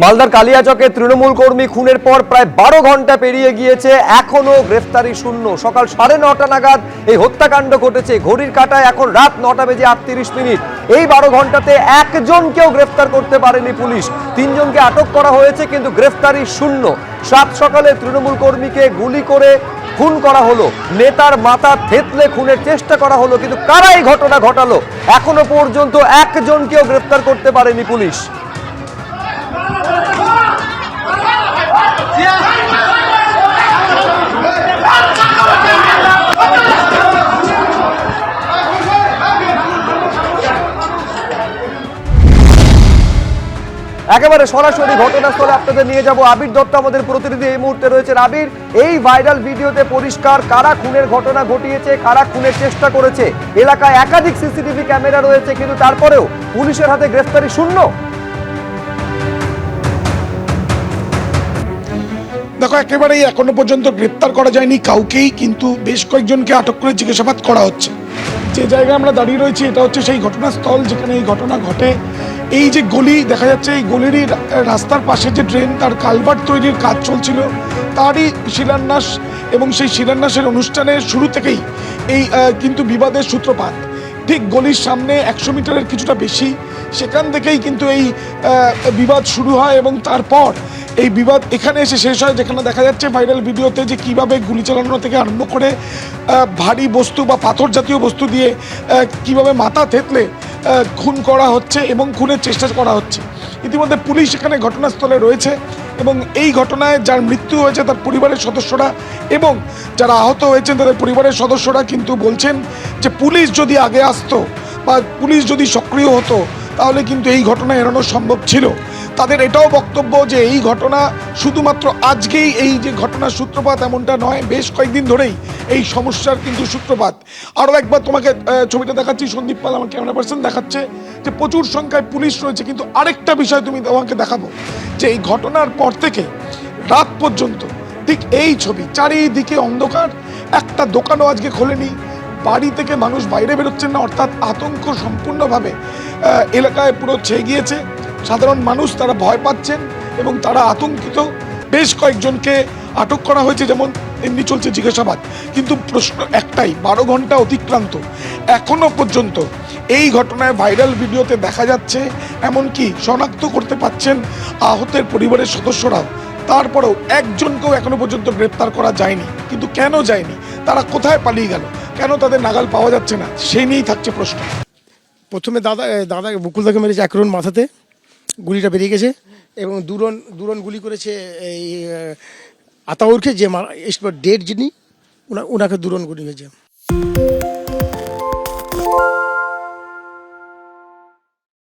মালদার কালিয়াচকে তৃণমূল কর্মী খুনের পর প্রায় 12 ঘন্টা পেরিয়ে গিয়েছে, এখনো গ্রেফতারি শূন্য। সকাল 9:30 নাগাদ এই হত্যাকাণ্ড ঘটেছে। ঘড়ির কাঁটায় এখন রাত 9:38। এই 12 ঘন্টাতে একজনকেও গ্রেফতার করতে পারেনি পুলিশ। 3 জনকে আটক করা হয়েছে, কিন্তু গ্রেফতারি শূন্য। সাত সকালে তৃণমূল কর্মীকে গুলি করে খুন করা হলো, নেতার মাথা থেতলে খুনের চেষ্টা করা হলো, কিন্তু কারা এই ঘটনা ঘটালো এখনো পর্যন্ত একজনকেও গ্রেফতার করতে পারেনি পুলিশ। একেবারে সরাসরি ঘটনাস্থলে আপনাদের নিয়ে যাব। আবির দত্ত আমাদের প্রতিনিধি এই মুহূর্তে রয়েছে। আবির, এই ভাইরাল ভিডিওতে পরিষ্কার কারা খুনের ঘটনা ঘটিয়েছে, কারা খুনের চেষ্টা করেছে। এলাকায় একাধিক সিসিটিভি ক্যামেরা রয়েছে, কিন্তু তারপরেও পুলিশের হাতে গ্রেফতারি শূন্য। দেখো, একেবারেই এখনো পর্যন্ত গ্রেপ্তার করা যায়নি কাউকেই, কিন্তু বেশ কয়েকজনকে আটক করে জিজ্ঞাসাবাদ করা হচ্ছে। যে জায়গায় আমরা দাঁড়িয়ে রয়েছি এটা হচ্ছে সেই ঘটনাস্থল যেখানে এই ঘটনা ঘটে। এই যে গলি দেখা যাচ্ছে, এই গলিরই রাস্তার পাশে যে ড্রেন, তার কালভার্ট তৈরির কাজ চলছিল, তারই শিলান্যাস, এবং সেই শিলান্যাসের অনুষ্ঠানের শুরু থেকেই এই কিন্তু বিবাদের সূত্রপাত। ঠিক গলির সামনে 100 মিটারের কিছুটা বেশি, সেখান থেকেই কিন্তু এই বিবাদ শুরু হয়, এবং তারপর এই বিবাদ এখানে এসে শেষ হয়, যেখানে দেখা যাচ্ছে ভাইরাল ভিডিওতে যে কিভাবে গুলি চালানো থেকে আরম্ভ করে ভারী বস্তু বা পাথর জাতীয় বস্তু দিয়ে কিভাবে মাথা থেতলে খুন করা হচ্ছে এবং খুনের চেষ্টা করা হচ্ছে। ইতিমধ্যে পুলিশ এখানে ঘটনাস্থলে রয়েছে, এবং এই ঘটনায় যার মৃত্যু হয়েছে তার পরিবারের সদস্যরা এবং যারা আহত হয়েছেন তাদের পরিবারের সদস্যরা কিন্তু বলছেন যে পুলিশ যদি আগে আসতো বা পুলিশ যদি সক্রিয় হতো তাহলে কিন্তু এই ঘটনা এড়ানো সম্ভব ছিল। তাদের এটাও বক্তব্য যে এই ঘটনা শুধুমাত্র আজকেই এই যে ঘটনার সূত্রপাত এমনটা নয়, বেশ কয়েকদিন ধরেই এই সমস্যার কিন্তু সূত্রপাত। আরও একবার তোমাকে ছবিটা দেখাচ্ছি, সন্দীপ পাল আমার ক্যামেরা পার্সন দেখাচ্ছে যে প্রচুর সংখ্যায় পুলিশ রয়েছে। কিন্তু আরেকটা বিষয় তুমি তোমাকে দেখাবো যে এই ঘটনার পর থেকে রাত পর্যন্ত ঠিক এই ছবি, চারিদিকে অন্ধকার, একটা দোকানও আজকে খোলেনি, বাড়ি থেকে মানুষ বাইরে বেরোচ্ছেন না, অর্থাৎ আতঙ্ক সম্পূর্ণভাবে এলাকায় পুরো ছেয়ে গিয়েছে। সাধারণ মানুষ তারা ভয় পাচ্ছেন এবং তারা আতঙ্কিত। বেশ কয়েকজনকে আটক করা হয়েছে, যেমন এমনি চলছে জিজ্ঞাসাবাদ। কিন্তু প্রশ্ন একটাই, 12 ঘন্টা অতিক্রান্ত, এখনো পর্যন্ত এই ঘটনায় ভাইরাল ভিডিওতে দেখা যাচ্ছে, এমনকি শনাক্ত করতে পারছেন আহতের পরিবারের সদস্যরাও, তারপরেও একজনকেও এখনো পর্যন্ত গ্রেপ্তার করা যায়নি। কিন্তু কেন যায়নি, তারা কোথায় পালিয়ে গেল, কেন তাদের নাগাল পাওয়া যাচ্ছে না, সেই নিয়েই থাকছে প্রশ্ন। প্রথমে দাদা বকুলদাকে মেরেছে এক রন মাথাতে, গুলিটা বেরিয়ে গেছে, এবং দুরন গুলি করেছে এই আতাউরকে, যে ডেড যিনি, ওনাকে দুরন গুলি হয়েছে।